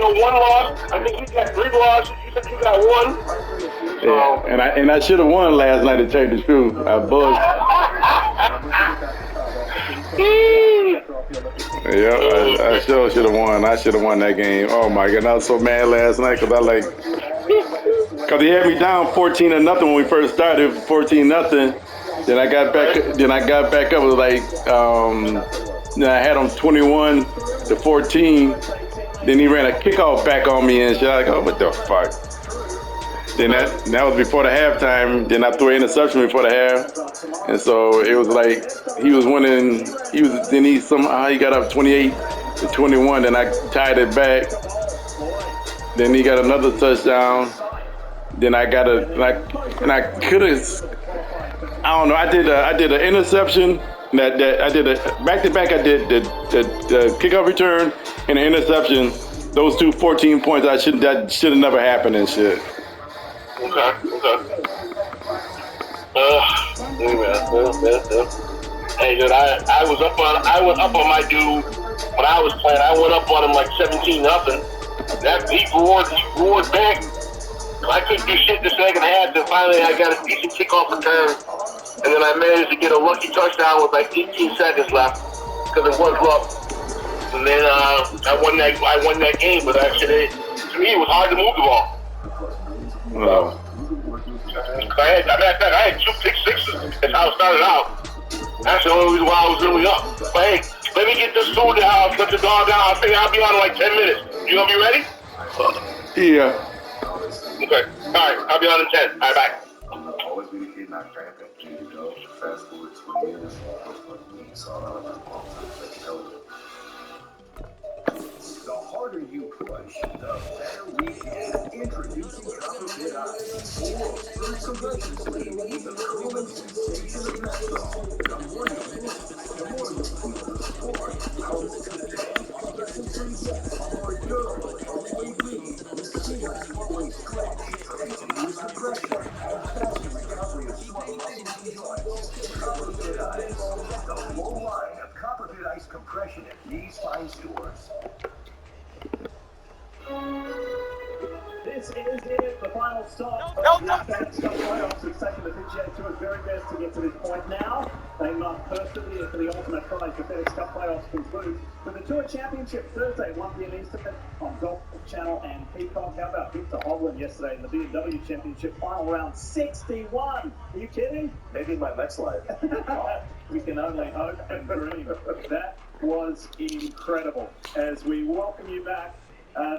one loss. I think you got 3 losses. You said you got 1. Yeah, and I should have won last night to tell you the truth. I buzzed. Yeah, I sure should have won. I should have won that game. Oh my god, I was so mad last night because because he had me down 14-0 when we first started, 14-0. Then I got back. Then I got back up. It was like then I had him 21-14. Then he ran a kickoff back on me and shit. I go, what the fuck? Then that was before the halftime. Then I threw an interception before the half, and so it was like he was winning. Then he somehow he got up 28-21. Then I tied it back. Then he got another touchdown. Then I got and I could have. I don't know. I did an interception. That I did a back to back. I did the kickoff return and an interception. Those 14 points. That should have never happened and shit. Okay. Hey, dude, I was up on my dude when I was playing. I went up on him like 17-0. That he roared back. I couldn't do shit the second half. Then finally, I got a decent kickoff return, and then I managed to get a lucky touchdown with like 18 seconds left because it was rough. And then I won that game, but actually, to me, it was hard to move the ball. Wow. I had 2 pick sixes. That's how it started out. That's the only reason why I was really up. But hey, let me get this food down, put the dog down. I think I'll be on in like 10 minutes. You gonna be ready? Yeah. Okay. All right. I'll be on in 10. All right, bye. The harder you push, the better we get. Introducing Copper Pit Ice. The world's first convention with the cooling sensation of Metro. The more you finish, the more you feel the sport. Our content, the sensation, more durable, always lean, always stretch, reduce compression, and faster recovery of small muscles and joints. Copper Pit Ice. The full line of Copper Pit Ice compression at these fine stores. This is it, the final stop of the FedEx Cup playoffs. It's taken the PGA Tour very best to get to this point now. They must persevere for the ultimate prize. The FedEx Cup playoffs conclude with the Tour Championship Thursday, 1 p.m. Eastern on Golf Channel and Peacock. How about Victor Hovland yesterday in the BMW Championship final round 61? Are you kidding? Maybe in my next life. We can only hope and dream. That was incredible. As we welcome you back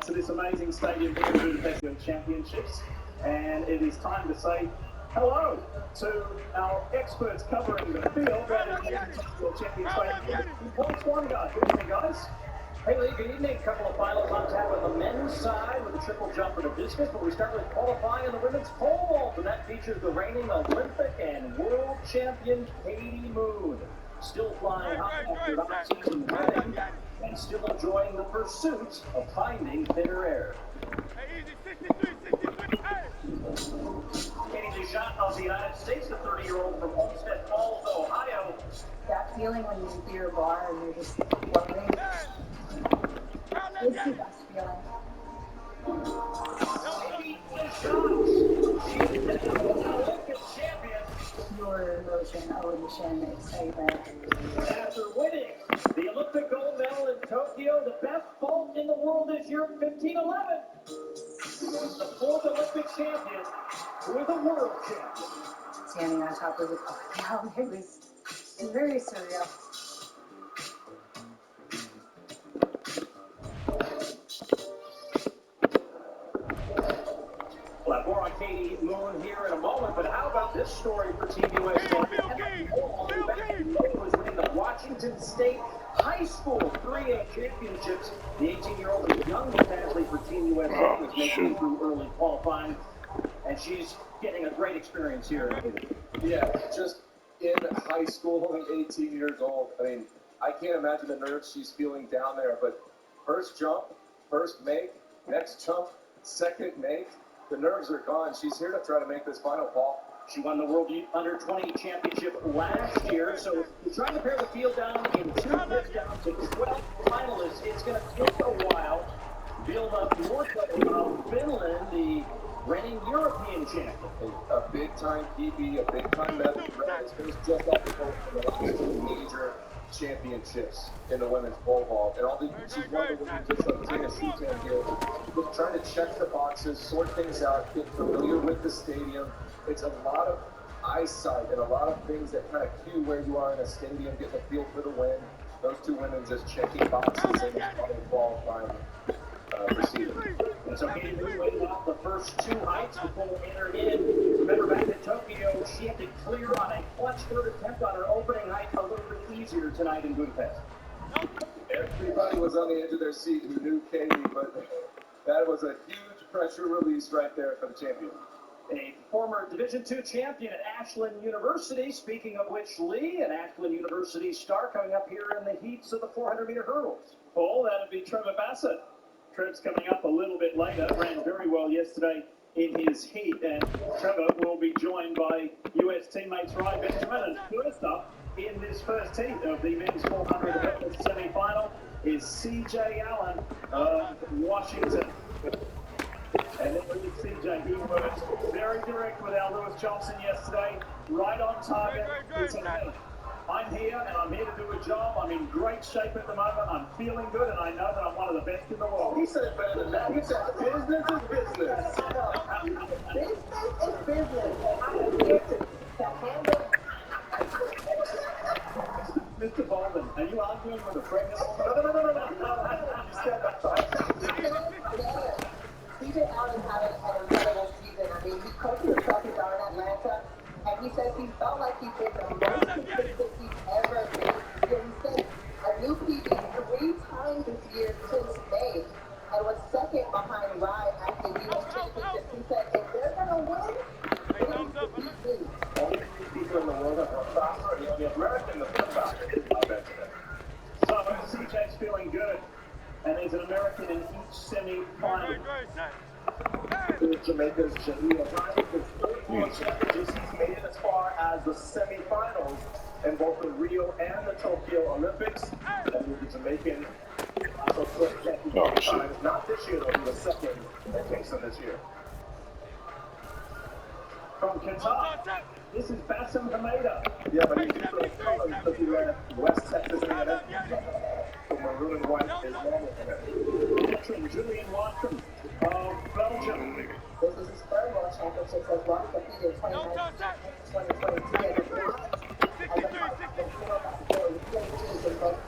to this amazing stadium here in Budapest Championships, and it is time to say hello to our experts covering the field. That is the Champions Stadium. Paul Swanegard. Good evening, guys. Hey Lee, good evening. A couple of finals on tap with the men's side with the triple jump for the discus, but we start with qualifying in the women's pole vault, and that features the reigning Olympic and world champion Katie Moon. Still flying high after that season wedding, and still enjoying the pursuit of finding thinner air. Katie Duchant of the United States, the 30-year-old from Olmsted Falls, Ohio. That feeling when you see your bar and you're just floating. It's the best feeling. Katie Duchant, she's the Olympic champion. Your emotion, excitement. After winning the Olympic gold medal in Tokyo, the best vault in the world this year, 1511. The 4th Olympic champion with a world champion. Standing on top of the car. It was very surreal. We'll have more on Katie Moon here in a moment, but how about this story for Team USA? Was winning the Washington State High School 3A championships. The 18-year-old is youngest athlete for Team USA was making it through early qualifying, and she's getting a great experience here. Yeah, just in high school and 18 years old. I mean, I can't imagine the nerves she's feeling down there, but first jump, first make, next jump, second make. The nerves are gone. She's here to try to make this final, Paul. She won the World Under-20 Championship last year, so we're trying to pare the field down in 2 pits down to 12 finalists. It's going to take a while, build up north of Finland, the reigning European champion. A big-time PB, a big-time medal. It's just off the boat for the last two major championships in the women's pole vault. And all the she's one of the women just like Tina Schutan here, just trying to check the boxes, sort things out, get familiar with the stadium. It's a lot of eyesight and a lot of things that kind of cue where you are in a stadium, getting a feel for the wind. Those two women just checking boxes in the qualifying proceeding. And so Katie Lee waited off the first two heights before entering in. Remember back in Tokyo, she had to clear on a clutch third attempt on her opening height, a little bit easier tonight in Budapest. Everybody was on the edge of their seat who knew Katie, but that was a huge pressure release right there for the champion. A former Division II champion at Ashland University, speaking of which, Lee, an Ashland University star coming up here in the heats of the 400-meter hurdles. Paul, that'd be Trevor Bassett. Trev's coming up a little bit later, ran very well yesterday in his heat, and Trevor will be joined by US teammates Ryan Benjamin. And first up in this first heat of the men's 400 hurdles semi-final is CJ Allen of Washington. And then with CJ, he was very direct with our Lewis Johnson yesterday, right on target. He said, hey, I'm here and I'm here to do a job. I'm in great shape at the moment. I'm feeling good and I know that I'm one of the best in the world. He said it better than that. He said business is business. Business is business. I am here to handle. Mr. Bolden, are you arguing with a pregnant woman? CJ Allen had an incredible season. I mean, he coached himself down in Atlanta, and he says he felt like he's been the most consistent he's ever been. He said a new PB 3 times this year since May, and was second behind Rye at the U.S. Championship. He said, if they're going to win, it needs to be me. Only 3 people in the world that were faster, and the only American that was faster. I'll bet you that. So CJ's feeling good, and there's an American in each semi-final. Jamaica's Jaleel Ryan with 34 championships. He's made it as far as the semifinals in both the Rio and the Tokyo Olympics. And with the Jamaican championship not this year, though, he was second at Kingston this year. From Qatar, this is Bassem Hamada. Yeah, but he's different colors because he ran West Texas A&M. So maroon and white is normal for him. Julian Watson of Belgium. This is his third World Championships as well. He competed in 2019 and 2022 as a quarterback.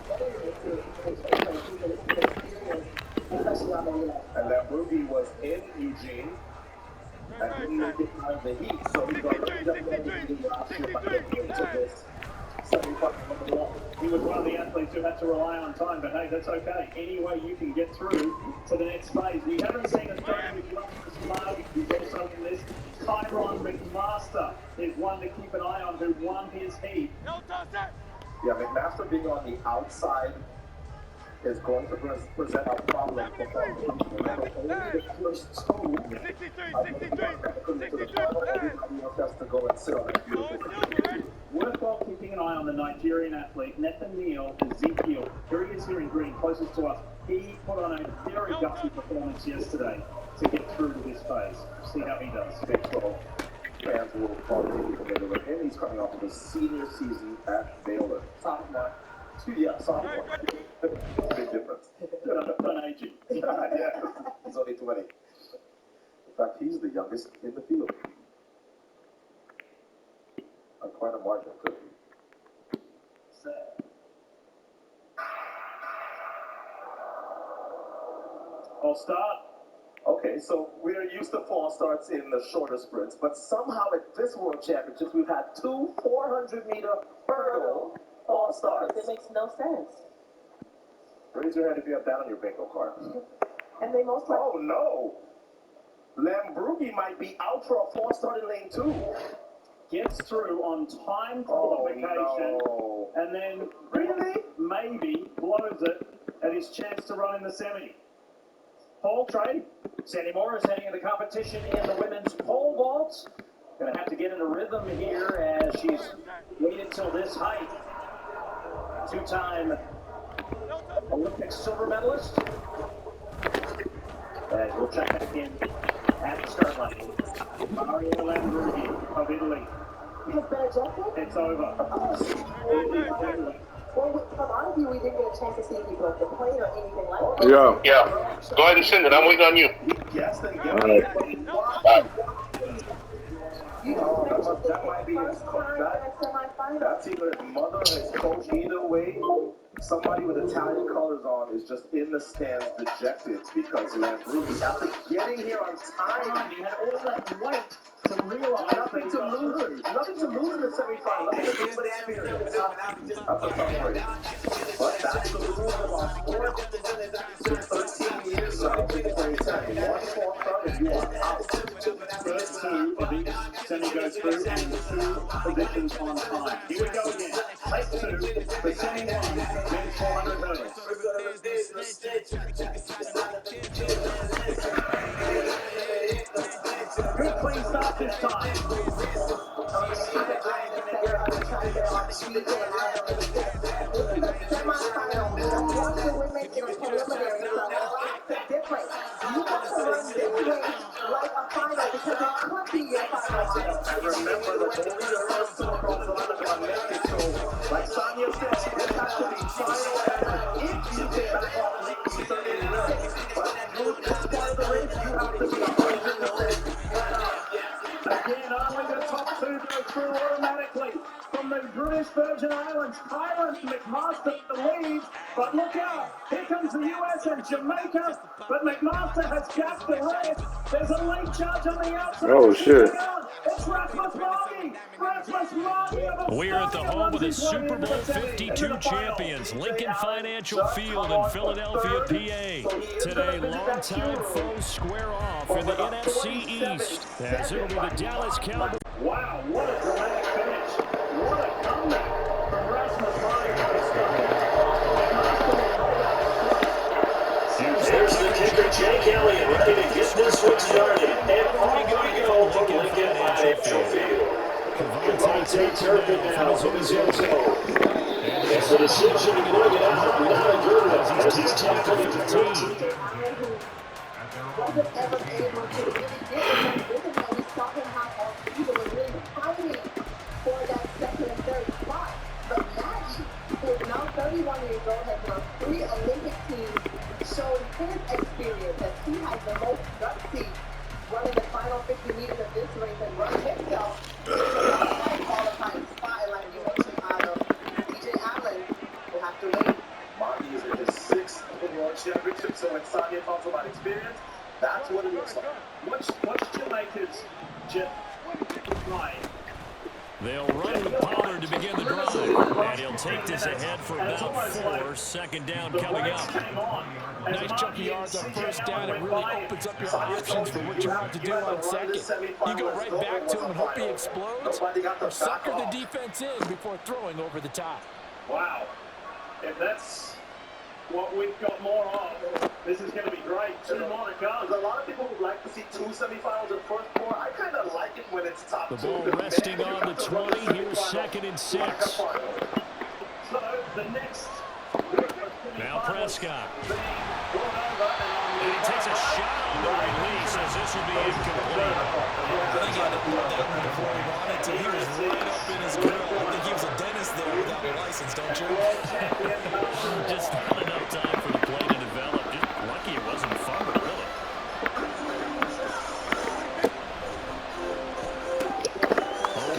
And that movie was in Eugene. And he didn't get out of the heat, so he's going to the last year by getting into this semi-final. He was one of the athletes who had to rely on time, but hey, that's okay. Any way you can get through to the next phase. We haven't seen Australia with Jonas Mark, who's also in this. Tyron McMaster is one to keep an eye on, who won his heat. Yeah, McMaster being on the outside is going to present a problem for Paul. Remember, only the first two everybody else has to go and sit on that beautiful. Worthwhile keeping an eye on the Nigerian athlete, Nathaniel Ezekiel. Here he is here in green, closest to us. He put on a very gutsy performance yesterday to get through to this phase. See how he does. Big 12 fans will probably be familiar with him. He's coming off of his senior season at Baylor. Sophomore. Sophomore. Big difference. Not aging. Yeah, he's only 20. In fact, he's the youngest in the field. On quite a margin, too. I'll start. Okay, so we're used to false starts in the shorter sprints, but somehow at this World Championships, we've had 2 400-meter hurdle false starts. It makes no sense. Raise your hand if you have that on your bingo card. And they most likely... Oh, no. Lambrugi might be out for a false start in lane 2. Gets through on time qualification, no. and then Really? maybe blows it at his chance to run in the semi. Paul Trey, Sandy Moore is heading into competition in the women's pole vault. Going to have to get in a rhythm here as she's waited till this height. 2-time Olympic silver medalist. We'll check back in at the start line. Mario Lamborghini of Italy. Has been ejected? It's over. Well, from our view, we didn't get a chance to see if he broke the plane or anything like that. Yeah. Yeah. Go ahead and send it. I'm waiting on you. Yes, then get All it. right. That might be his coach. That's either his mother or his coach. Either way, somebody with Italian colors on is just in the stands dejected because Lambruschi, after getting here on time, He had all that weight to realize nothing to lose. Nothing to lose in the semifinal. Nothing to lose but experience. That's a tough race. But that's the rule of our sport. Since 13 years now, it's very time. One false start and you are out. first two of each semi goes through and 2 positions on time. Here we go again. Take 2 for semi 1, men's 400 hurdles. Good clean start this time. And remember, the only the first two across the line are Mexico. Like Sonia said, it has to be final effort. If you get back off late, you certainly will. But through this part of the race, you have to be 100%. Again, only the top 2 go through automatically. From the British Virgin Islands, Kylan McMaster leads, but look out, here comes the US and Jamaica, but McMaster has gapped the race. There's a late charge on the outside. Oh, shit. It's Rasmus Marty. Rasmus Marty of We're at the home of the Super Bowl 52 champions, Lincoln Financial Field in Philadelphia, PA. Today, longtime foes square off in the NFC East, as it'll be the Dallas Cowboys. Wow, what a dramatic finish. What a comeback from Rasmus Marty. There's the kicker, Jake Elliott, ready to get this one started. And off we go from Lincoln Financial Field. Devontae Turpin now from his own zone. It's a decision to bring it out. Not a good one, as he's tackled at the 13. Wasn't ever able to really get enough rhythm, and we saw him how he was really fighting for that second and third spot. But Nagy, who is now 31 years old, has won 3 Olympic teams, showed his experience that he has the most gutsy running the final 50 meters of this race and running himself to the qualifying spot. And like you mentioned, TJ Allen will have to wait. Marty is in his 6th World Championship, so when Sonia talks about experience, that's what it looks like. What's Jamaica's jet line? They'll run with Pollard to begin the drive, and he'll take this ahead for about 4. Second down coming up. Nice chunky yards on first down. It really opens up your options for what you want to do on second. You go right back to him and hope he explodes, or sucker the defense in before throwing over the top. Wow. If that's what we've got more of, this is going to be great. 2 more to come. There's a lot of people who like to see 2 semifinals in first 4. I kind of like it when it's top 2. The ball resting on the 20. Here's 2nd and 6. So the next. Now Prescott. And he takes a shot on the release as this will be incomplete. I think he had to put that one before he wanted to. He was right up in his grill. I think he was a dentist there without a license, don't you? Just not enough time for the play to develop. Just lucky it wasn't fumbled, really.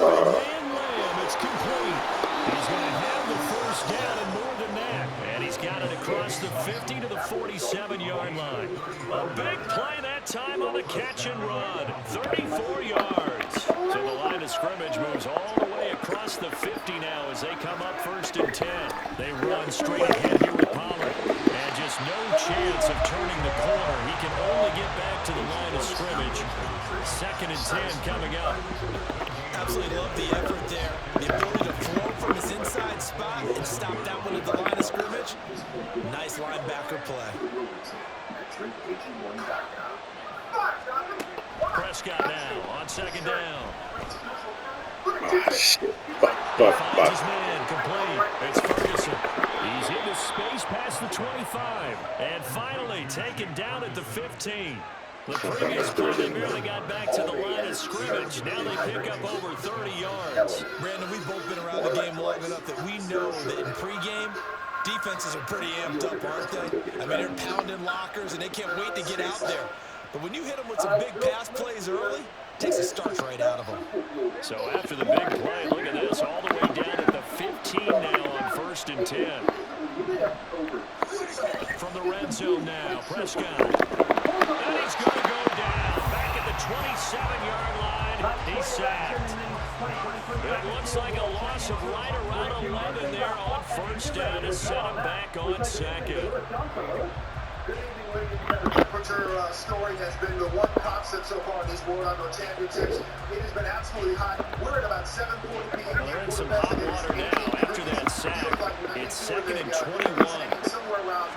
Man Lamb, it's complete. He's going to have the first down and more than that. And he's got it across the 50 to the 47-yard line. A big play that time on the catch and run. 34 yards. So the line of scrimmage moves all the way across the 50 now as they come up 1st and 10. They run straight ahead here with Pollard. And just no chance of turning the corner. He can only get back to the line of scrimmage. 2nd and 10 coming up. Absolutely love the effort there. The ability to flow from his inside spot and stop that one at the line of scrimmage. Nice linebacker play. Prescott now on 2nd down. Oh, shit. Finds his man complete. It's Ferguson. He's into space past the 25. And finally taken down at the 15. The previous play, they barely got back to the line of scrimmage. Now they pick up over 30 yards. Brandon, we've both been around the game long enough that we know that in pregame, defenses are pretty amped up, aren't they? I mean, they're pounding lockers, and they can't wait to get out there. But when you hit them with some big pass plays early, it takes the starch right out of them. So after the big play, look at this, all the way down at the 15 now on 1st and 10. From the red zone now, Prescott. And he's going to go down. Back at the 27-yard line, he's sacked. It looks like a loss of right around 11 there on 1st down to set him back on 2nd. Good evening, ladies and gentlemen. The temperature story has been the one constant so far in these World Outdoor Championships. It has been absolutely hot. We're at about 7:40 p.m. Well, they're in some hot water now after that sack. It's 2nd and 21. Somewhere around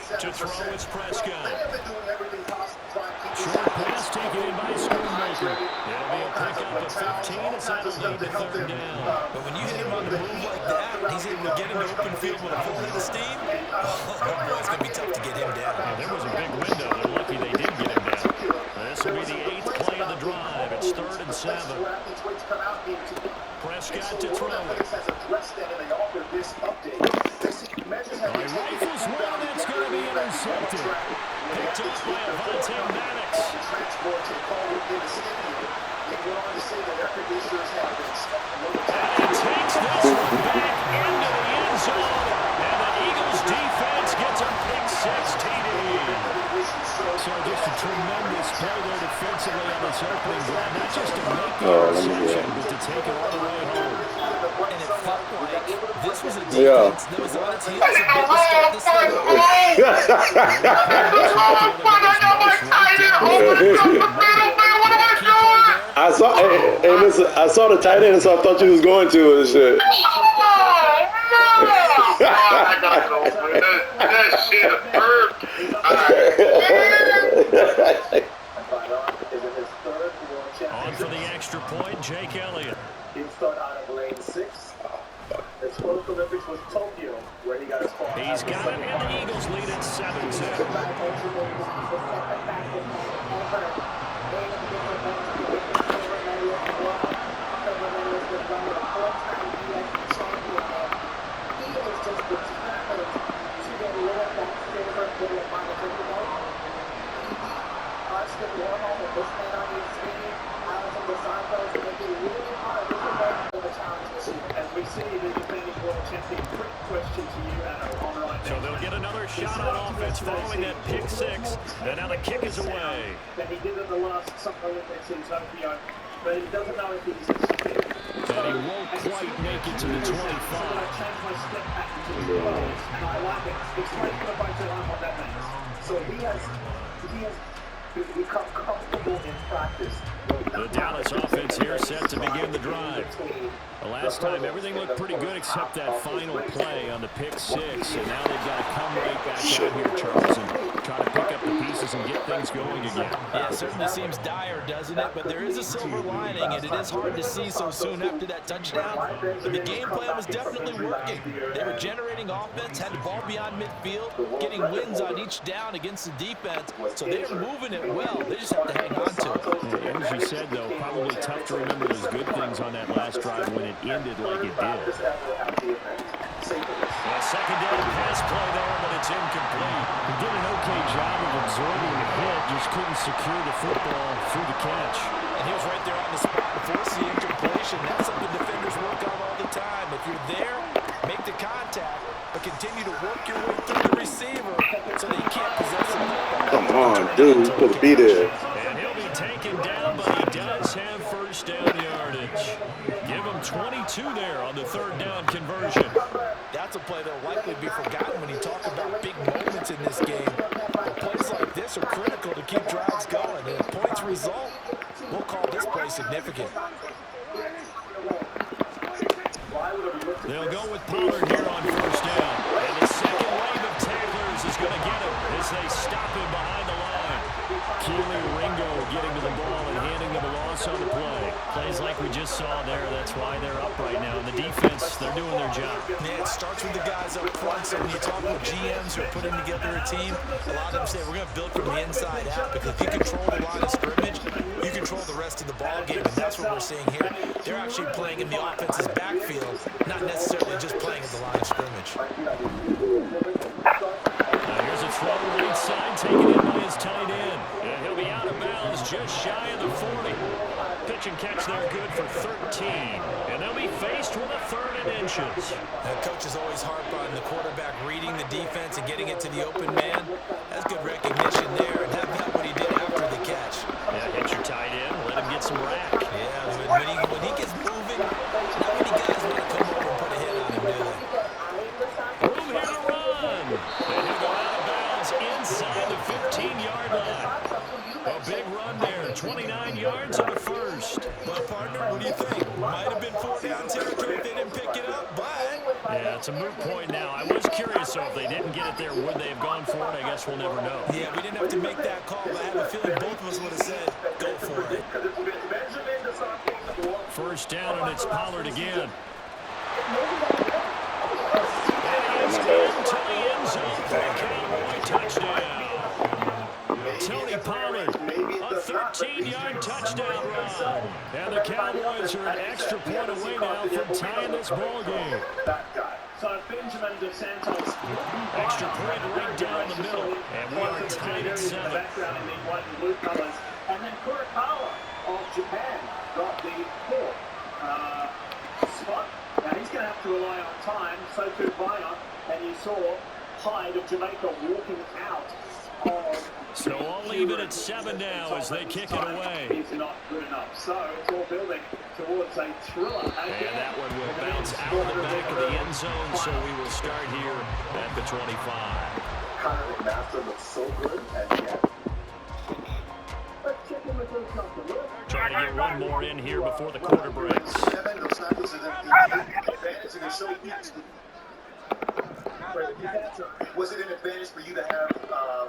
to throw, it's Prescott. They have been doing everything possible to try and keep short pass taken in by Schoonmaker. It'll be a pickup of 15. It's out of lead to 3rd down. But when you hit him on the move like that, he's able to get into open field with a full head of steam. Oh, it's going to be tough to get him down. Yeah, there was a big window. They're lucky they did get him down. This will be the 8th play of the drive. It's 3rd and 7. Prescott to throw it. Rifles one, it's going to be intercepted. Picked up by Avonte Maddox. And he takes this one back into the end zone. And the Eagles defense gets a pick 6 TD. So just a tremendous play there defensively on this opening drive. Not just to make the interception, but to take it all the way home. And it felt like this was a defense that was on its heels a bit to start this thing. I saw, hey, listen, I saw the tight end, so I thought you was going to and shit. That shit hurt. On for the extra point, Jake Elliott. He'll start out of lane 6. His close Olympics was Tokyo, where he got his ball. He's got it, and the Eagles lead at 7-2. As we see the defending world champion, quick question to you, Anna, on right now. So they'll get another shot on offense following that pick 6. And now the kick is away. That he did in the last Summer Olympics in Tokyo, but he doesn't know if he's fit. And he won't quite make it to the 25. So I changed my step pattern to the 12s, and I like it. Explain to the bunch at home what that means. So he has become comfortable in practice. The Dallas offense here set to begin the drive. The last time everything looked pretty good except that final play on the pick 6, and now they've got to come right back out here, Charles, and try to pick up the pieces and get things going again. Yeah, it certainly seems dire, doesn't it? But there is a silver lining, and it is hard to see so soon after that touchdown. But the game plan was definitely working. They were generating offense, had the ball beyond midfield, getting wins on each down against the defense. So they're moving it well. They just have to hang on to it. Yeah, as you said, though, probably tough to remember those good things on that last drive when it ended like it did. A second down pass play there, but it's incomplete. He did an okay job of absorbing the hit, just couldn't secure the football through the catch. And he was right there on the spot and forced the incompletion. That's something defenders work on all the time. If you're there, make the contact, but continue to work your way through the receiver so that you can't possess the football. Come on, dude, you supposed to be there. And he'll be taken down, but he does have first down yardage. Give him 22 there on the third down conversion. That's a play that will likely be forgotten when you talk about big moments in this game. But plays like this are critical to keep drives going. And if points result, we'll call this play significant. They'll go with Pollard here on first down. And the second wave of tacklers is going to get him as they stop him behind the line. Keely Ringo getting to the ball and handing them a loss on the play. Plays like we just saw there. That's why they're up right now. And the defense, they're doing their job. Yeah, it starts with the guys up front. So when you talk with GMs who are putting together a team, a lot of them say we're going to build from the inside out, because if you control the line of scrimmage, you control the rest of the ball game, and that's what we're seeing here. They're actually playing in the offense's backfield, not necessarily just playing at the line of scrimmage. Now here's a throw right side, taken in by his tight end. And he'll be out of bounds just shy of the 40. Pitch and catch there good for 13. And they'll be faced with a 3rd and inches. Now, coaches always harp on the quarterback reading the defense and getting it to the open man. That's good recognition there, and that's not what he did after the catch. Yeah, hit your tight end, let him get some rack. Yeah, when he gets moving, not many guys want to come over and put a hit on him, do they? Room here to run. And he'll go out of bounds inside the 15-yard line. A big run there, 29 yards on the first. Well, partner, what do you think? Might have been 4-down territory if they didn't pick it up, but... Yeah, it's a moot point now. I was curious, so if they didn't get it there, would they have gone for it? I guess we'll never know. Yeah, we didn't have to make that call, but I have a feeling both of us would have said, go for it. First down, and it's Pollard again. And he's into the end zone for a Cowboy touchdown. Tony Pollard, a 13-yard touchdown run. And the Cowboys are an extra point away now from tying this ball game. So Benjamin DeSantos, extra point right down the middle, and we are tied at 7. Background in the white and blue colors, and then Kurakawa of Japan got the 4th spot. Now he's going to have to rely on time. So too Bayer, and you saw Hyde of Jamaica walking out of. So I'll leave it at 7 now as they kick it away. It's not good enough. So it's all building towards a thriller. And that one will bounce out of the back of the end zone, so we will start here at the 25. Connor McMaster looks so good, and yet. Trying to get one more in here before the quarter breaks. Was it an advantage for you to have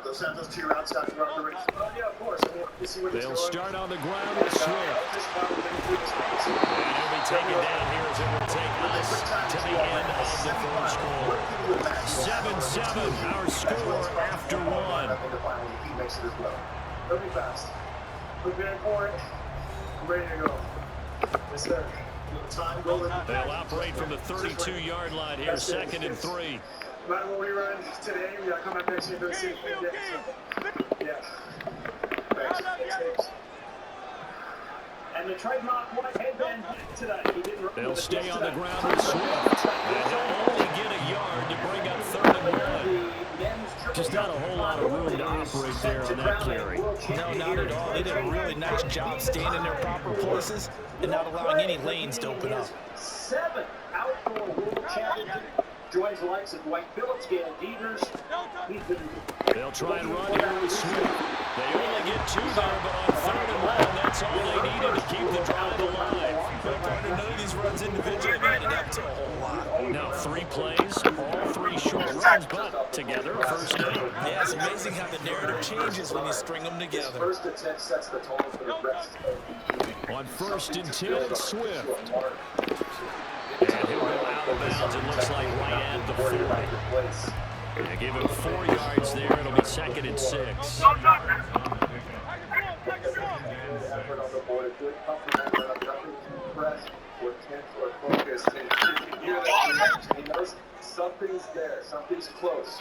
Dos Santos to your outside throughout the race? Yeah, of course. They'll start on the ground with Swift. And he'll be taken down here as it will take us to the end of the 4th score. 7-7, our score after 1. They'll be fast. Preparing for it. I'm ready to go. Yes, sir. They'll operate from the 32-yard line here, 2nd and 3. No matter what we run today, we got to come back next year and do the same thing. Yeah. Thanks. And the trademark white headband today. They'll stay on the ground with Swift. And he'll only get a yard to bring up 3rd and 1. Just not a whole lot of room to operate there on that carry. No, not at all. They did a really nice job staying in their proper places and not allowing any lanes to open up. 7 outdoor world championship. Joins the likes of Dwight Phillips, Gail Devers. They'll try and run here with Swift. They only get 2 there, but on 3rd and 1, that's all they needed to keep the drive alive. None of these runs individually added up to a whole lot. Now 3 plays, all 3 short runs, but together a first down. Yeah, it's amazing how the narrative changes when you string them together. First and 10 sets the total for the rest of the On 1st and 10, it's Swift. And he'll go out of bounds, it looks like right at the 40. They give him 4 yards there, it'll be 2nd and 6. Something's there, something's close.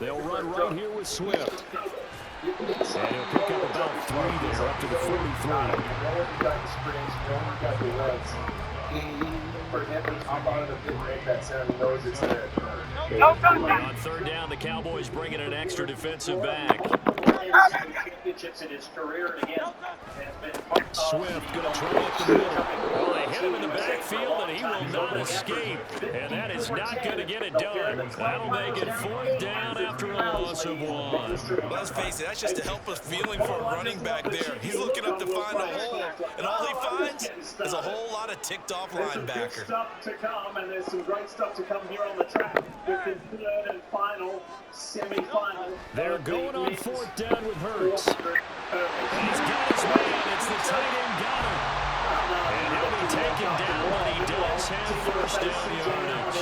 They'll run right here with Swift. And he'll pick up about 3 there, up to the 43. For him to hop out of the pit and make that sound, he knows it's there. On 3rd down, the Cowboys bring in an extra defensive back. Championships in his career, and again, Swift going to try up the middle. Well, they hit him in the backfield, and he will not escape. And that is not going to get it done. That'll make it 4th down after a loss of 1. Let's face it, that's just a helpless feeling for a running back there. He's looking up to find a hole, and all he finds is a whole lot of ticked-off linebacker. There's some good stuff to come, and there's some great stuff to come here on the track with the 3rd and final semi-final. They're going on 4th down. shotgun with Hurts. He's got his man. It's the tight end Goddard. And he'll be taken down, but he does have first down yardage.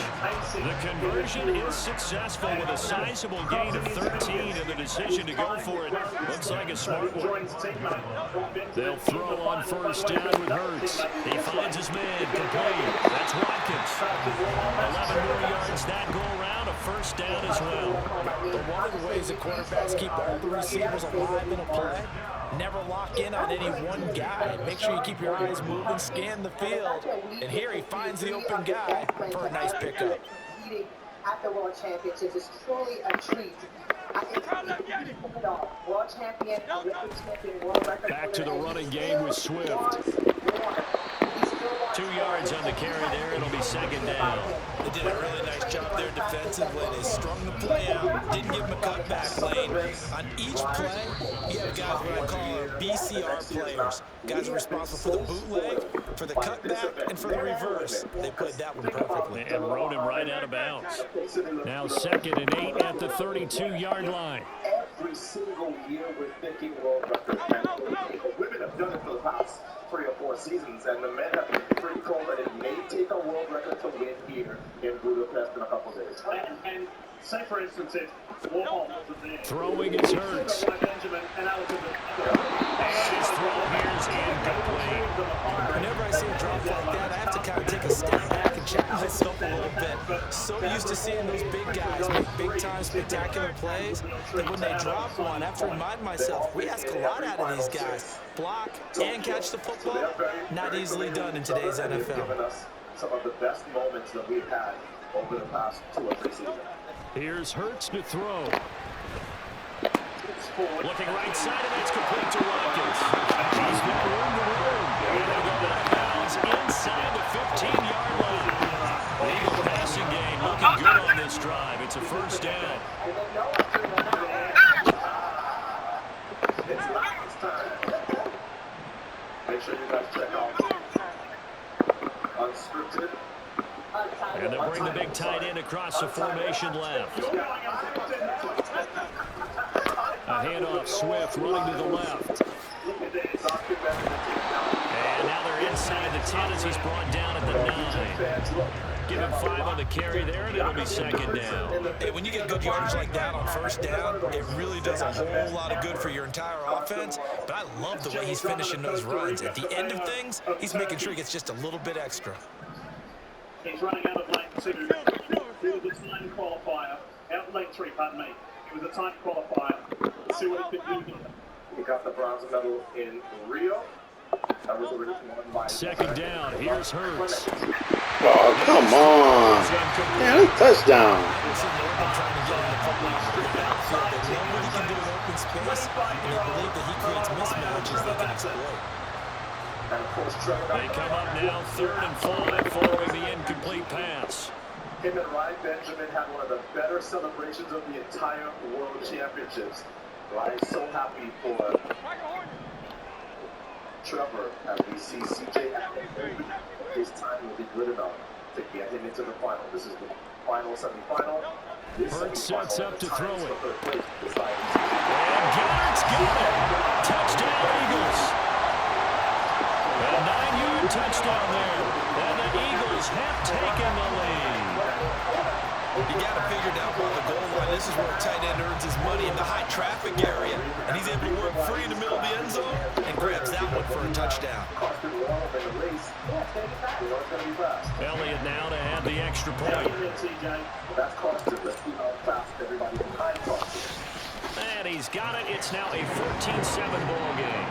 The conversion is successful with a sizable gain of 13, and the decision to go for it looks like a smart one. They'll throw on first down with Hurts. He finds his man complete. That's Watkins. 11 more yards that go around, a first down as well. But one of the ways that quarterbacks keep all the receivers alive in a play, never lock in on any one guy. Make sure you keep your eyes moving, scan the field. And here he finds the open guy for a nice pickup. At the World Championships is truly a treat. World champion, Olympic champion, world record. Back to the running game with Swift. 2 yards on the carry there. It'll be second down. They did a really nice job there defensively. They strung the play out, didn't give him a cutback lane. On each play, you have guys what I call BCR players. Guys are responsible for the bootleg, for the cutback, and for the reverse. They played that one perfectly. And rode him right out of bounds. Now 2nd and 8 at the 32-yard line. Every single year we're thinking world record. Women have done it for the past 3 or 4 seasons, and the men have been pretty cool that it may take a world record to win here in Budapest in a couple days. And say, for instance, if Warhol wasn't there. Throwing is Hurts. His throw here's incomplete. Whenever I see a drop like that, I have to kind of take a step back and check myself a little bit. So used to seeing those big guys make big-time spectacular plays that when they drop one, I have to remind myself, we ask a lot out of these guys. Block and catch the football, not easily done in today's NFL. Some of the best moments that we've had over the past 2 or 3 seasons. Here's Hurts to throw. Looking right side, and it's complete to Watkins. He's got room to room. And they'll go out of bounds inside the 15-yard line. The Eagle passing game looking good on this drive. It's a first down. It's last time. Make sure you guys check out unscripted. And they'll bring the big tight end across the formation left. A handoff, Swift running to the left. And now they're inside the 10 as he's brought down at the 9. Give him 5 on the carry there, and it'll be second down. Hey, when you get good yardage like that on first down, it really does a whole lot of good for your entire offense. But I love the way he's finishing those runs. At the end of things, he's making sure he gets just a little bit extra. He's running out of lane 2. It was a time qualifier. Out lane 3, pardon me. It was a time qualifier. See what he could do here. He got the bronze medal in Rio. That was already won by second down. Here's Hurts. Oh, come on. Man, that's a touchdown. They come up now 3rd and 5 following the incomplete pass. Him and Ryan Benjamin had one of the better celebrations of the entire World Championships. Ryan's so happy for Trevor as we see CJ his time will be good enough to get him into the final. This is the final semifinal. Hurts sets up to throw it. And Goddard's got it. Touchdown Eagles. A 9-yard touchdown there. And the Eagles have taken the lead. You got to figure it out by the goal line. This is where a tight end earns his money in the high traffic area. And he's able to work free in the middle of the end zone and grabs that one for a touchdown. Elliott now to have the extra point. And he's got it. It's now a 14-7 ball game.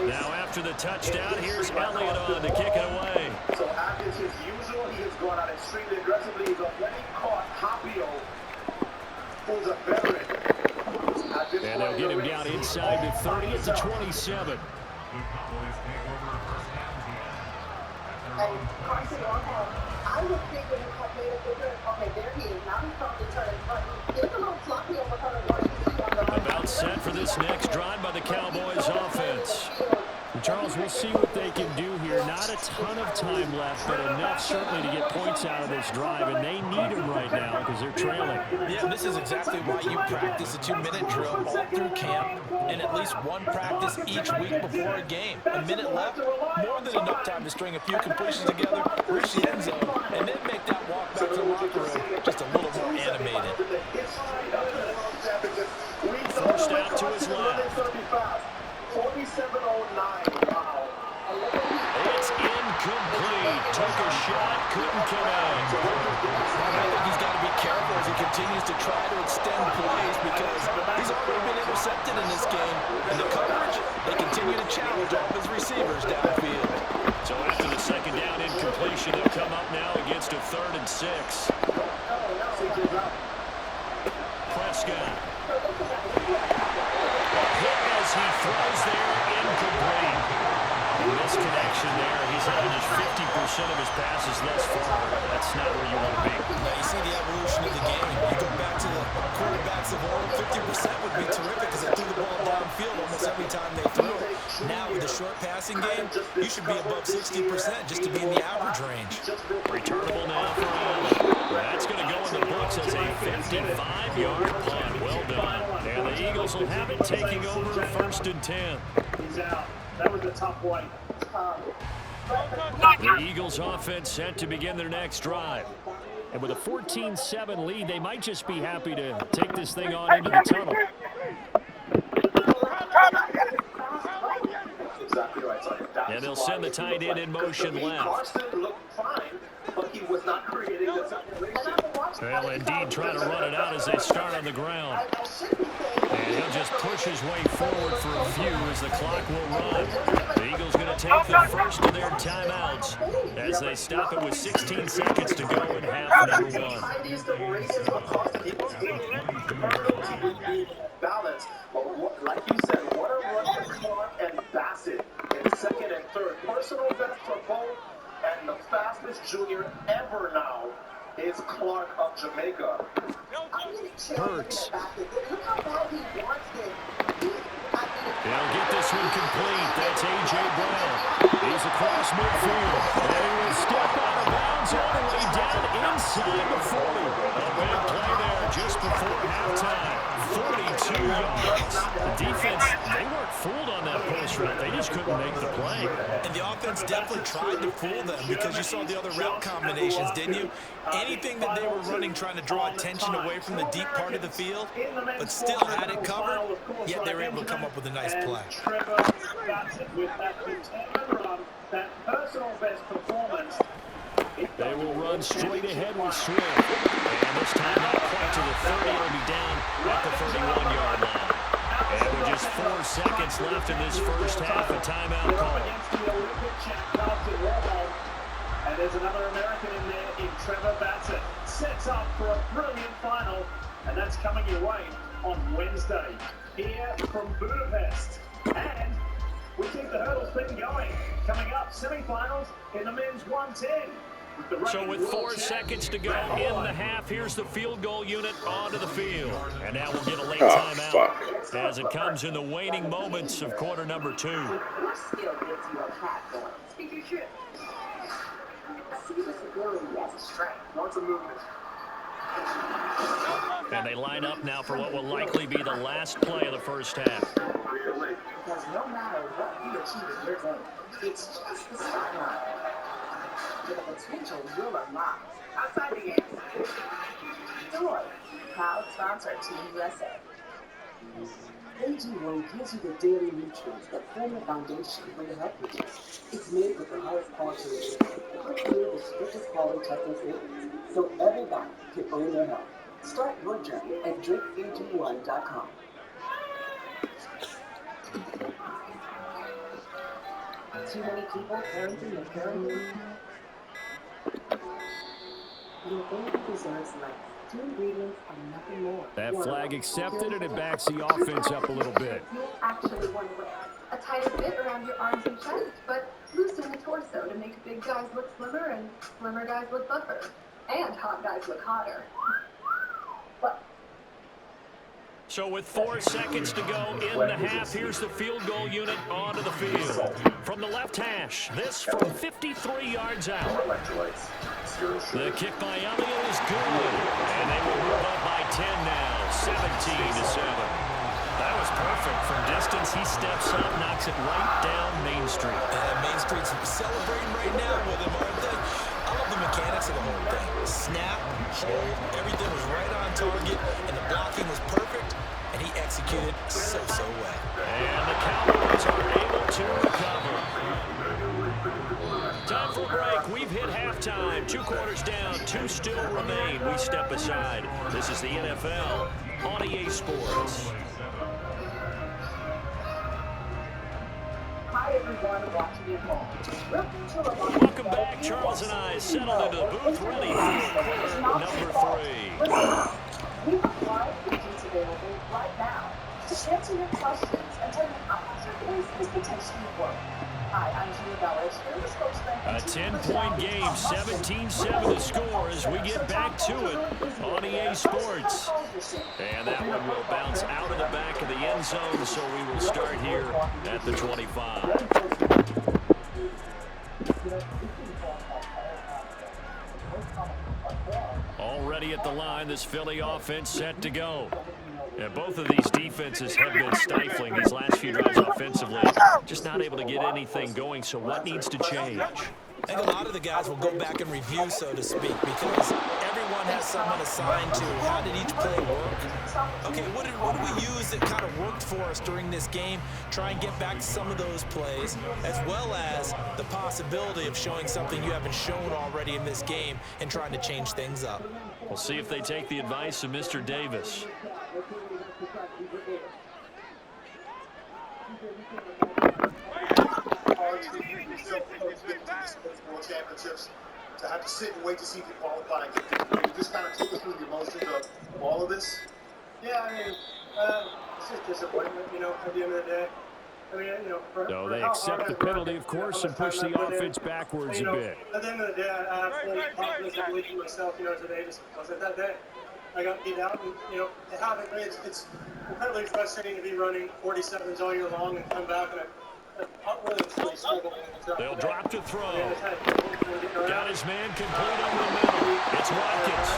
Now after the touchdown, here's Elliott on to kick it away. So as is his usual, he has gone out extremely aggressively. He's already caught Hapio, who's a veteran. And they'll get him down inside the 30 at the 27. And Carson Warhol, I would think would have made a difference. Okay, there he is. Now he's trying to turn it, but it's a little sloppy over kind of what you see on the About set for this next drive by the Cowboys offense. Eagles will see what they can do here. Not a ton of time left, but enough certainly to get points out of this drive, and they need them right now because they're trailing. Yeah, this is exactly why you practice a 2-minute drill all through camp and at least one practice each week before a game. A minute left, more than enough time to string a few completions together, reach the end zone, and then make that walk back to the locker room just a little more animated. First out to his left. 47-09. Wow. It's incomplete. Took a shot, couldn't connect. I think he's got to be careful as he continues to try to extend plays because he's already been intercepted in this game. And the coverage, they continue to challenge all his receivers downfield. So after the second down incompletion, they'll come up now against a 3rd and 6. Prescott. Hit as he throws there, incomplete. Misconnection there. He's had just 50% of his passes thus far. That's not where you want to be. Now you see the evolution of the game. You go back to the quarterbacks of old, 50% would be terrific because they threw the ball downfield almost every time they threw it. Now with the short passing game, you should be above 60% just to be in the average range. Returnable now for Allen. That's going to go in the books as a 55-yard punt. Well done. And the Eagles will have it taking over 1st and 10. He's out. That was a tough one. The Eagles offense set to begin their next drive. And with a 14-7 lead, they might just be happy to take this thing on into the tunnel. Exactly right, Sergeant. And they'll send the tight end in motion left. Carson looked fine, but he was not creating the separation. Well, indeed, trying to run it out as they start on the ground. And he'll just push his way forward for a few as the clock will run. The Eagles going to take the first of their timeouts as they stop it with 16 seconds to go in half number 1. Balance, but like you said, what a run for Clark and Bassett in 2nd and 3rd. Personal best for both, and the fastest junior ever now is Clark of Jamaica. Hurts. They'll get this one complete. That's A.J. Brown. He's across midfield. And he will step out of bounds all the way down inside the 40. A big play there just before halftime. 42 yards. The defense, they weren't fooled on that post route. They just couldn't make the play. And the offense definitely tried to fool them because you saw the other route combinations, didn't you? Anything that they were running trying to draw attention away from the deep part of the field, but still had it covered, yet they were able to come up with a nice play. Trevor Bassett with that determined run, that personal best performance. They will run straight ahead with Swift. And this time not quite to the 30. It'll be down at the 31-yard line. And with just 4 seconds left in this first half, a timeout call. And there's another American in there in Trevor Bassett. Sets up for a brilliant final. And that's coming your way on Wednesday here from Budapest. And we keep the hurdles been going. Coming up, semifinals in the men's 110. So with 4 seconds to go in the half, here's the field goal unit onto the field. And now we'll get a late timeout as it comes in the waning moments of quarter number 2. What skill gives you a path going? Speak your truth. See this ability as a strength. Lots of movement. And they line up now for what will likely be the last play of the first half. Because no matter what you achieve in your game, it's just the start line. With the potential you'll unlock outside the game. Joy, proud sponsor Team USA. AG1 gives you the daily nutrients that form the foundation for your health routines. It's made with the highest quality nutrients, put through the strictest quality testing standards, so everybody can own their health. Start your journey at drinkag1.com. Too many people parenting and parenting. Your baby deserves life. 2 ingredients and nothing more. That flag accepted, and it backs the offense up a little bit. You actually want to wear a tighter fit around your arms and chest, but loosen the torso to make big guys look slimmer and slimmer guys look buffer. And hot guys look hotter. What? So with 4 seconds to go in the half, here's the field goal unit onto the field. From the left hash, this from 53 yards out. The kick by Elliott is good. And they will move up by 10 now, 17-7. That was perfect. From distance, he steps up, knocks it right down Main Street. Main Street's celebrating right now with him, aren't they? I love the mechanics of the whole thing. Snap, hold, everything was right on target, and the blocking was perfect, and he executed so well. And the Cowboys are able to recover. Time for a break. We've hit halftime. 2 quarters down, 2 still remain. We step aside. This is the NFL on EA Sports. Hi, everyone watching at home. Welcome back. Charles and I settled into the booth, ready for quarter number 3. We have live agents available right now to answer your questions and tell you how much your place is potentially worth. Hi, I'm Gina Bellish, the spokesman. A 10-point game, 17-7 to score as we get back to it on EA Sports. And that one will bounce out of the back of the end zone, so we will start here at the 25. Already at the line, this Philly offense set to go. And both of these defenses have been stifling these last few drives offensively. Just not able to get anything going, so what needs to change? I think a lot of the guys will go back and review, so to speak, because everyone has someone assigned to how did each play work. Okay, what did we use that kind of worked for us during this game? Try and get back to some of those plays, as well as the possibility of showing something you haven't shown already in this game and trying to change things up. We'll see if they take the advice of Mr. Davis. World championships to have to sit and wait to see if you qualify. You just kind of take us through the emotions of all of this. Yeah, I mean, it's just disappointment, you know, at the end of the day. I mean, you know, So they accept the penalty, of course, and push the offense backwards a bit. At the end of the day, I have full confidence and belief in myself, you know, today just wasn't that day. I got beat out, and, you know, it happened. I mean, it's incredibly frustrating to be running 47s all year long and come back and they'll drop to throw. Got his man complete over the middle. It's Watkins.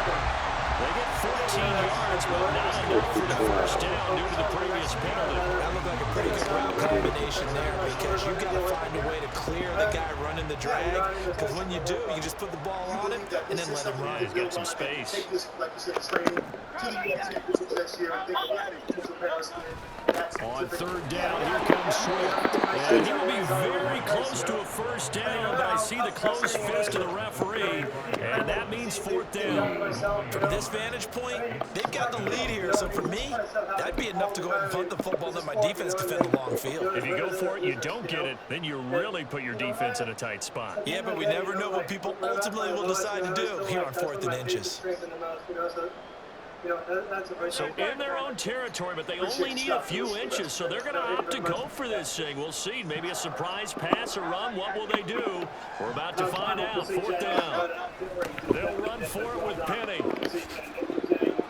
They get 14 yards, but not enough for the first down due to the previous penalty. That looked like a pretty good route combination there, because you've got to find a way to clear the guy running the drag, because when you do, you just put the ball on him and then let him run. He's got some space. Take this, like you said, training to the championship next year and think about any potential comparison. On third down, here comes Swift. And he'll be very close to a first down, but I see the closed fist of the referee, and that means 4th down. From this vantage point, they've got the lead here, so for me, that'd be enough to go ahead and punt the football, let my defense defend the long field. If you go for it, you don't get it, then you really put your defense in a tight spot. Yeah, but we never know what people ultimately will decide to do here on 4th and inches. So in their own territory, but they only need a few inches, so they're going to opt to go for this thing. We'll see. Maybe a surprise pass or run. What will they do? We're about to find out. 4th down. They'll run for it with Penny.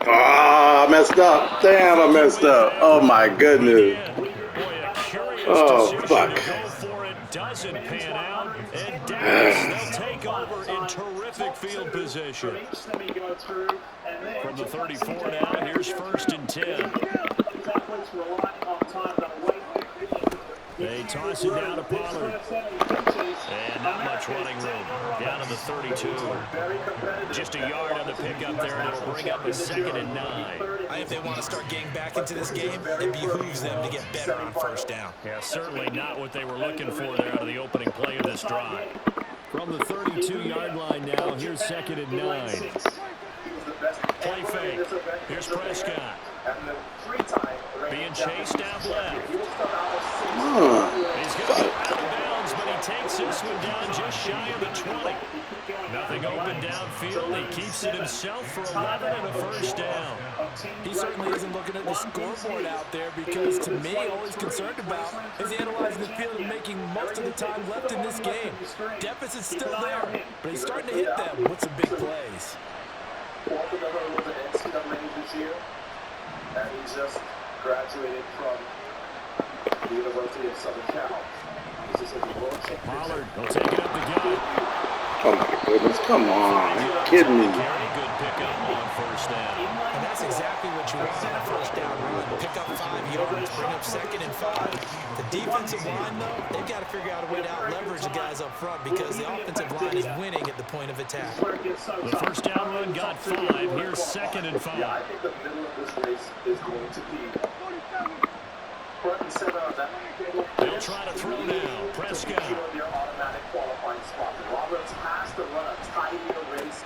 Ah, I messed up. Damn, I messed up. Oh, my goodness. Oh, fuck. Doesn't pan out, and Dallas, they'll take over in terrific field position. From the 34 now, here's 1st and 10. They toss it down to Pollard. And not much running room. Down to the 32. Just a yard on the pickup there, and it'll bring up a 2nd and 9. If they want to start getting back into this game, it behooves them to get better on 1st down. Yeah, certainly not what they were looking for there out of the opening play of this drive. From the 32-yard line now, here's 2nd and 9. Play fake. Here's Prescott. Being chased out left. He's going to go out of bounds, but he takes this one down just shy of the 20. Nothing open downfield. He keeps it himself for 11 and a first down. He certainly isn't looking at the scoreboard out there, because to me, all he's concerned about is analyzing the field and making most of the time left in this game. Deficit's still there, but he's starting to hit them with some big plays. Walker never was an NCAA this year, and he just graduated from the University of Southern Cal. Pollard will take it up the gut. Oh my goodness, come on. Are you kidding me? Good pickup on first down. And that's exactly what you want on a first down run. Pick up 5 yards, bring up 2nd and 5. The defensive line, though, they've got to figure out a way to out-leverage the guys up front because the offensive line is winning at the point of attack. The first down run got 5. Here's 2nd and 5. Yeah, I think the middle of this race is going to be front and center of that. They'll try to throw now. Prescott. Their automatic qualifying spot. Roberts has to run a tidier race.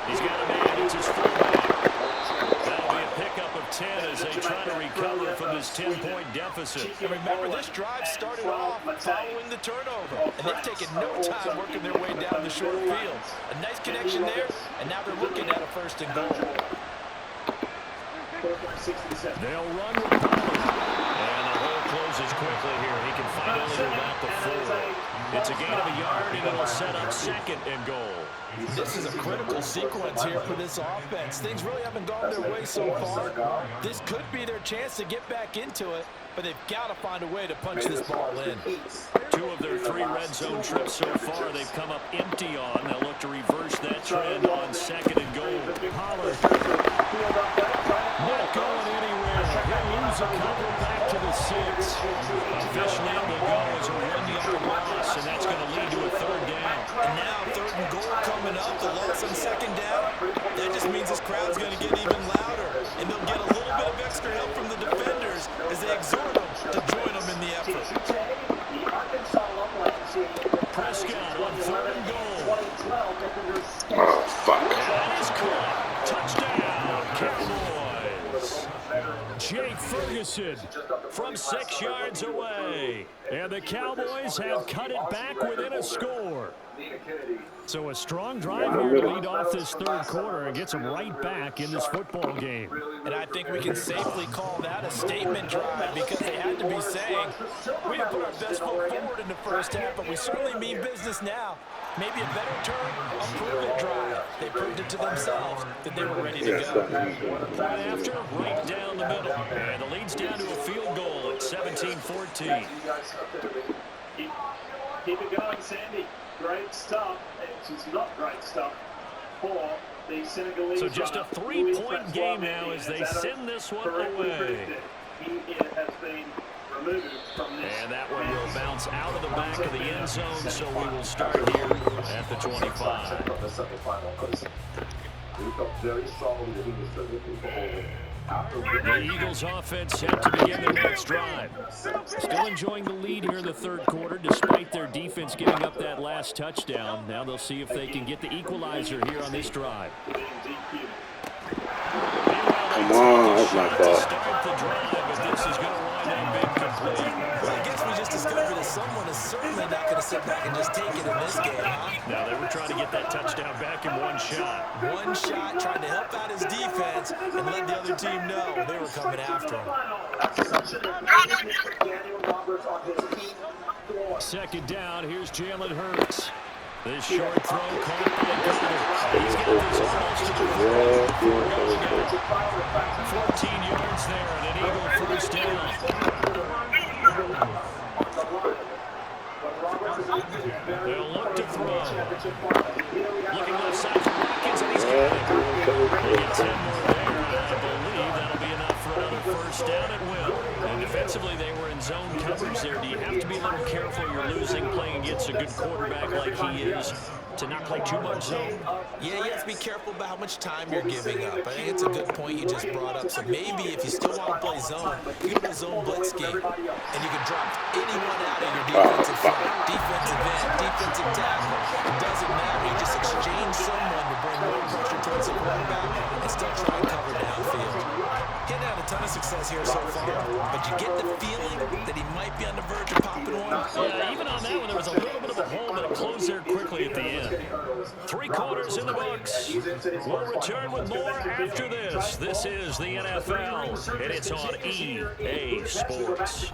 He's got a man. It's his fullback. That'll be a pickup of 10 as they try to recover from this 10-point deficit. And remember, this drive started off following the turnover, and they've taken no time working their way down the short field. A nice connection there, and now they're looking at a 1st and goal. They'll run with Pollard. And the hole closes quickly here. He can find only about the 4. It's a gain of a yard, and it'll set up 2nd and goal. This is a critical sequence here for this offense. Things really haven't gone their way so far. This could be their chance to get back into it, but they've got to find a way to punch this ball in. 2 of their 3 red zone trips so far they've come up empty on. They'll look to reverse that trend on 2nd and goal. Pollard not going anywhere. He'll lose a couple back to the 6. Officially able to go as a 1-yard loss, and that's going to lead to a 3rd down. And now 3rd and goal coming up. The loss on 2nd down. That just means this crowd's going to get even louder, and they'll get a little bit of extra help from the defenders as they exhort them to join them in the effort. Prescott on 3rd and goal. Oh, fuck. That is caught. Touchdown, Cowboys. Jake Ferguson from 6 yards away. And the Cowboys have cut it back within a score. So a strong drive here to lead off this 3rd quarter and gets them right back in this football game. And I think we can safely call that a statement drive because they had to be saying, we didn't put our best foot forward in the first half, but we certainly mean business now. Maybe a better term, a prove-it drive. They proved it to themselves that they were ready to go. Right after, right down the middle. And the lead's down to a field goal at 17-14. Keep it going, Sandy. Great stuff. It's not great stuff for the Senegalese. So just a 3-point game now as they send this one away. He has been removed from this. And that one will bounce out of the back of the end zone, so we will start here at the 25. We felt very strongly that he was certainly for The Eagles offense set to begin their next drive. Still enjoying the lead here in the 3rd quarter despite their defense giving up that last touchdown. Now they'll see if they can get the equalizer here on this drive. Come on, that's my fault. Start the drive, but this is going to wind up incomplete. Well, I guess we just discovered that someone is certainly not going to sit back and just take it in this game, huh? Now they were trying to get that touchdown back in one shot. One shot, trying to help out his defense and let the other team know they were coming after him. 2nd down, here's Jalen Hurts. This short throw caught by Carter. He's got this almost to the 14 yards there and an Eagle first down. They'll look to throw. Looking left side for Watkins, and he's got it. He gets 10 more there, and I believe that'll be enough for another first down at will. And defensively, they were in zone coverage there. Do you have to be a little careful? You're losing playing against a good quarterback like he is to not play too much zone? Yeah, you have to be careful about how much time you're giving up. I think it's a good point you just brought up. So maybe if you still want to play zone, you can play zone blitz game, and you can drop anyone out of your defensive front, defensive end, defensive tackle. It doesn't matter. You just exchange someone to bring more pressure towards the quarterback and still try and cover downfield. Getting out a ton of success here so far, but you get the feeling that he might be on the verge of popping one. Yeah, even on that one, there was a little bit of a hole, but it closed there quickly at the end. 3 quarters in the books. We'll return with more after this. This is the NFL, and it's on EA Sports.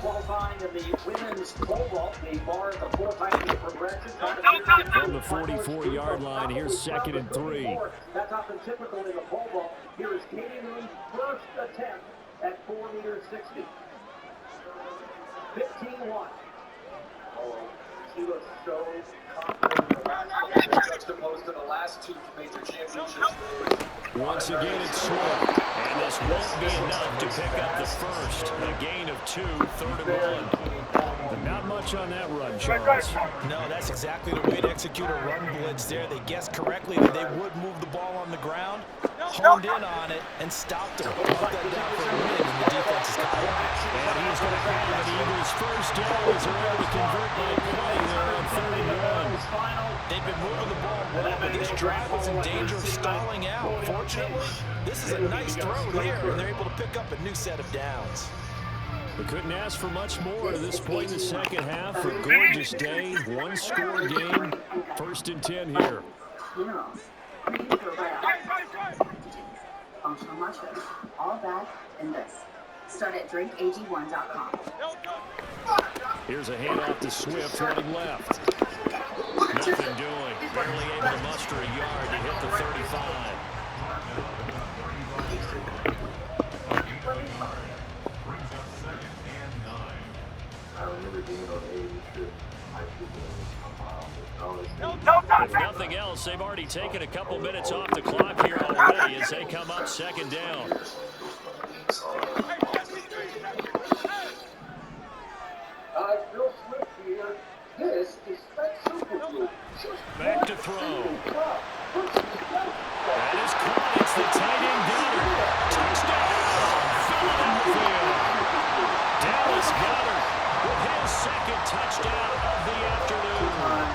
From the 44-yard line, here's 2nd and 3. That's often typical in the pole vault. Here is Katie Moon's first attempt at 4 meters 60. 15-1. He was so confident in the last couple, juxtaposed to the last two major championships. Once again, it's Swift. And this won't be enough to pick up the first. A gain of 2, 3rd and 1. Not much on that run, Charles. No, that's exactly the way to execute a run blitz there. They guessed correctly that they would move the ball on the ground, honed in on it, and stopped them. Brought that down for a win, and the defense is got it. And he's going to have the Eagles' first down as they're able to convert by play there on 3rd and 1. They've been moving the ball well, but this drive was in danger of stalling out. Fortunately, this is a nice throw here, and they're able to pick up a new set of downs. We couldn't ask for much more to this point in the second half. A gorgeous day, one-score game. 1st and 10 here. Functional mushrooms, all that and this. Start at drinkag1.com. Here's a handoff to Swift running left. Nothing doing. Barely able to muster a yard to hit the 35. If nothing else, they've already taken a couple minutes off the clock here already as they come up 2nd down. Bill Swift here. This is Super Blue. Back to throw. That is caught. It's the tight end Goddard. Touchdown, Philadelphia. Dallas Goddard with his 2nd touchdown of the afternoon.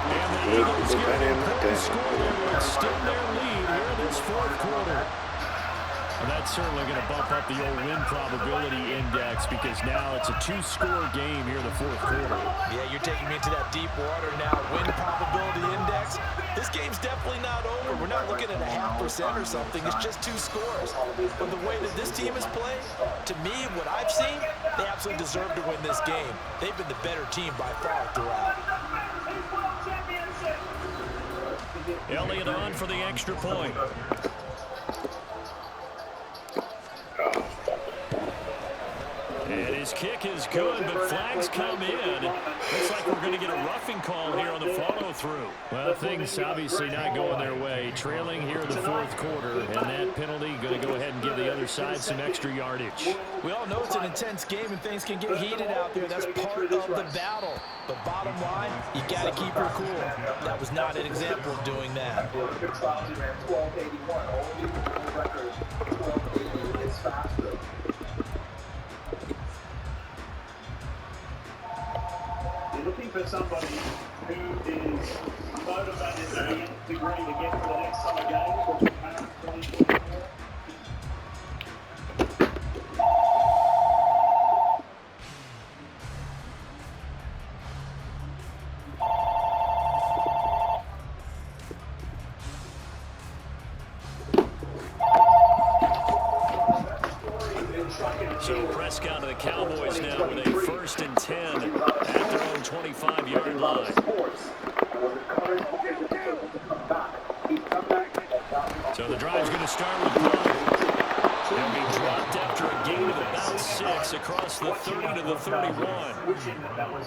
And the Eagles get an important score there to extend their lead here in this 4th quarter. Well, that's certainly going to bump up the old win probability index because now it's a 2-score game here in the 4th quarter. Yeah, you're taking me into that deep water now. Win probability index. This game's definitely not over. We're not looking at a 0.5% or something. It's just 2 scores. But the way that this team is playing, to me, what I've seen, they absolutely deserve to win this game. They've been the better team by far throughout. Elliott on for the extra point. And his kick is good, but flags come in. Looks like we're going to get a roughing call here on the follow-through. Well, things obviously not going their way. Trailing here in the 4th quarter, and that penalty going to go ahead and give the other side some extra yardage. We all know it's an intense game and things can get heated out there. That's part of the battle. But bottom line, you got to keep your cool. That was not an example of doing that. 1281. Only record 1280 is faster. Looking for somebody who is motivated to the nth degree to get to the next summer game. So Prescott of the Cowboys now with a 1st and 10 at their own 25-yard line. So the drive's going to start with Goddard. They'll be dropped after a gain of about 6 across the 30 to the 31.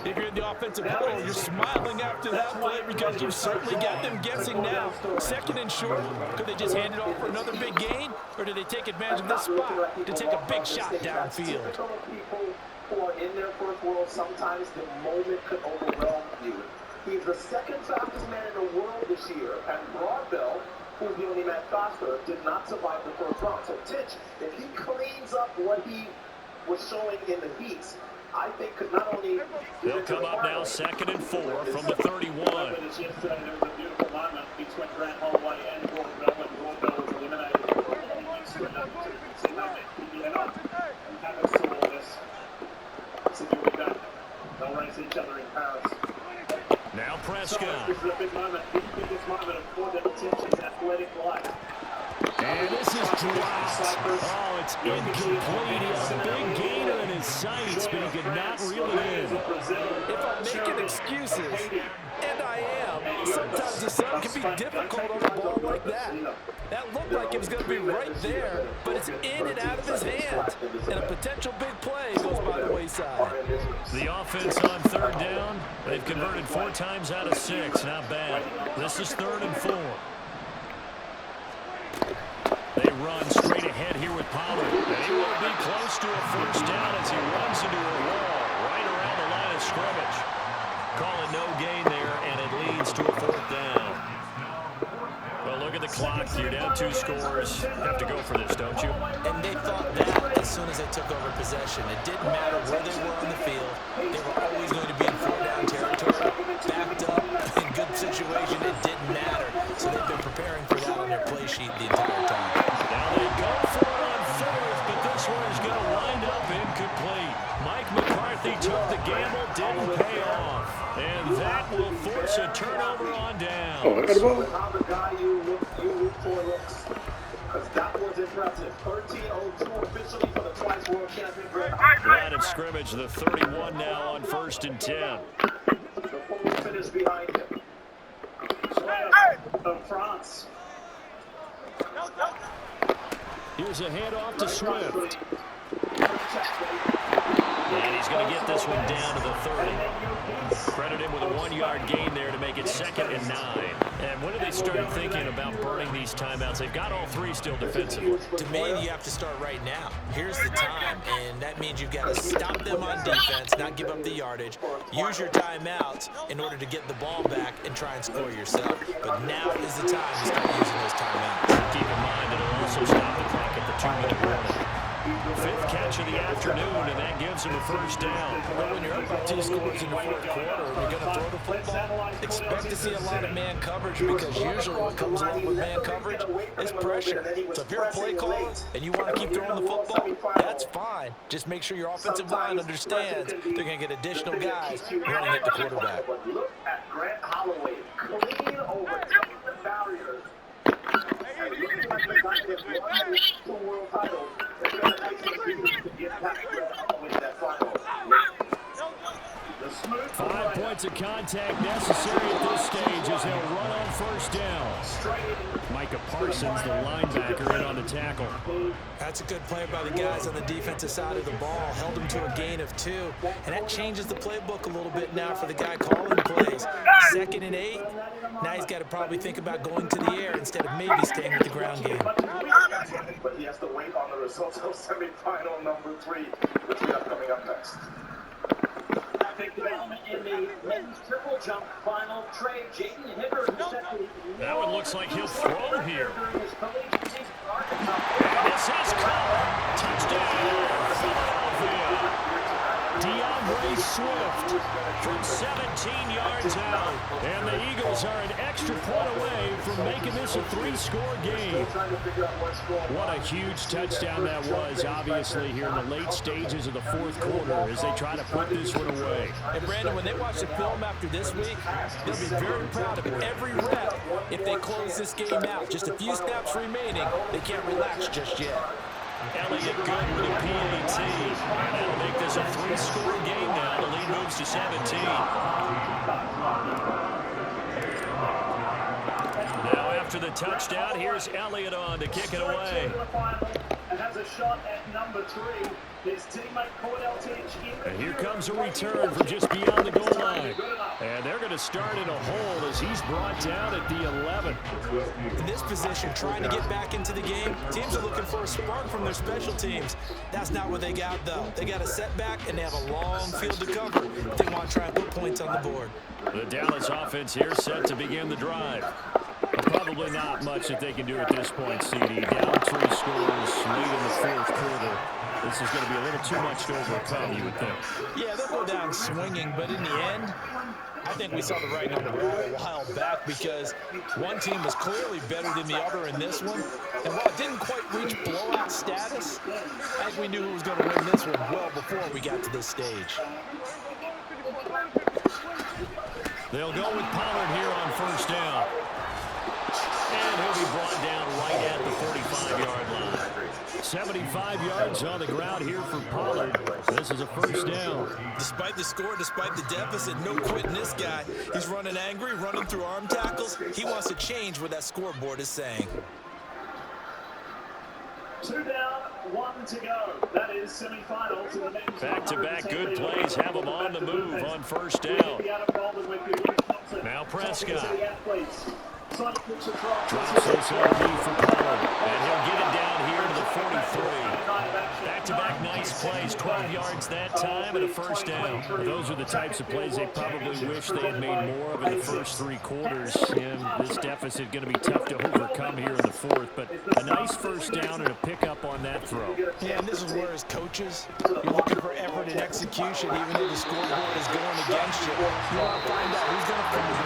If you're in the offensive huddle, you're smiling after that play because you've certainly got them guessing now. 2nd and short. Could they just hand it off for another big gain? Or do they take advantage of this spot to take a big shot downfield? People who are in their first world, sometimes the moment could overwhelm you. He's the 2nd fastest man in the world this year, and Broadbell, who's the only man faster, did not survive the 1st round. So Titch, if he cleans up what he was showing in the heats, I think could not only... They'll come up now 2nd and 4 from the 31. Yesterday, there was a beautiful moment between Grant Holloway and Broadbell when Broadbell was eliminated. And Hammond saw this. So you'll be back. They'll race each other in Paris. Now Prescott. This is a big moment, the biggest moment of Gordon Titch's athletic life. And this is dropped. Oh, it's incomplete. He has a big gainer in his sights, but he could not reel it in. If I'm making excuses, and I am, Sometimes the sun can be difficult on a ball like that. That looked like it was going to be right there, but it's in and out of his hands. And a potential big play goes by the wayside. The offense on third down. They've converted 4 times out of 6. Not bad. This is 3rd and 4. They run straight ahead here with Pollard. And he will be close to a first down as he runs into a wall right around the line of scrimmage. Call it no gain there, and it leads to a 4th down. Well, look at the clock. You're down 2 scores. Have to go for this, don't you? And they thought that as soon as they took over possession. It didn't matter where they were on the field. They were always going to be in 4-down territory, backed up, in good situation. It didn't matter. So they've been preparing for that on their play sheet the entire time. Now they go for it on 4th, but this one is going to wind up incomplete. Mike McCarthy took the gamble, didn't pay off. And that will force a turnover on down. Oh, I got the ball. How the guy you look for looks. Because that was impressive. 13-02 officially for the twice world champion. Line of scrimmage, the 31 now on 1st and 10. The full finish behind him. Of France. Here's a handoff to Swift. And he's going to get this one down to the 30. Credit him with a 1-yard gain there to make it 2nd and 9. And when do they start thinking about burning these timeouts? They've got all 3 still defensively. To me, you have to start right now. Here's the time, and that means you've got to stop them on defense, not give up the yardage. Use your timeouts in order to get the ball back and try and score yourself. But now is the time to start using those timeouts. Keep in mind it'll also stop the clock at the 2-minute warning. 5th catch of the afternoon, and that gives him a first down. But when you're up by 2 scores in the 4th quarter and you're going to throw the football, expect to see a lot of man coverage, because usually what comes along with man coverage is pressure. So if you're a play caller and you want to keep throwing the football, that's fine. Just make sure your offensive line understands they're going to get additional guys running at the quarterback. Look at Grant Holloway. Clean over the barriers. And looking like they got this one world title. 5 points of contact necessary at this stage as they'll run on first down. Micah Parsons, the linebacker, in on the tackle. That's a good play by the guys on the defensive side of the ball. Held him to a gain of 2. And that changes the playbook a little bit now for the guy calling plays. 2nd and 8. Now he's got to probably think about going to the air instead of maybe staying with the ground game. But he has to wait on the results of semifinal number 3, which we have coming up next. Big development in the men's triple jump final. Trey Jaden Hibbert, who set the that one looks like he'll throw here. And this is caught. Touchdown, Philadelphia. DeAndre Swift from 17 yards out. And the Eagles are an extra point away from making this a 3-score game. What a huge touchdown that was, obviously, here in the late stages of the 4th quarter as they try to put this one away. And Brandon, when they watch the film after this week, they'll be very proud of every rep if they close this game out. Just a few snaps remaining. They can't relax just yet. Elliott good with a PAT. And that'll make this a 3-score game now. The lead moves to 17. Now after the touchdown, here's Elliott on to kick it away. And has a shot at number 3. His teammate Cordell Tinch. And here comes a return from just beyond the goal line. And they're going to start in a hole as he's brought down at the 11. In this position, trying to get back into the game, teams are looking for a spark from their special teams. That's not what they got, though. They got a setback, and they have a long field to cover if they want to try and put points on the board. The Dallas offense here set to begin the drive. But probably not much that they can do at this point, CD. Down 3 scores late in the 4th quarter. This is going to be a little too much to overcome, you would think. Yeah, they'll go down swinging, but in the end, I think we saw the writing on the wall a while back, because one team was clearly better than the other in this one. And while it didn't quite reach blowout status, I think we knew who was going to win this one well before we got to this stage. They'll go with Pollard here on first down. And he'll be brought down right at the 35-yard line. 75 yards on the ground here for Pollard. This is a first down. Despite the score, despite the deficit, no quitting this guy. He's running angry, running through arm tackles. He wants to change what that scoreboard is saying. 2 down, 1 to go. That is semifinals in the men's. Back-to-back good plays have him on the move on first down. Now Prescott. Drops this LB for Pollard, and he'll get it down here to the 43. Back-to-back nice plays, 12 yards that time, and a first down. Those are the types of plays they probably wish they had made more of in the first 3 quarters. And this deficit going to be tough to overcome here in the fourth. But a nice first down and a pickup on that throw. Yeah, and this is where as coaches, you're looking for effort and execution, even though the scoreboard is going against you. You want to find out who's going to finish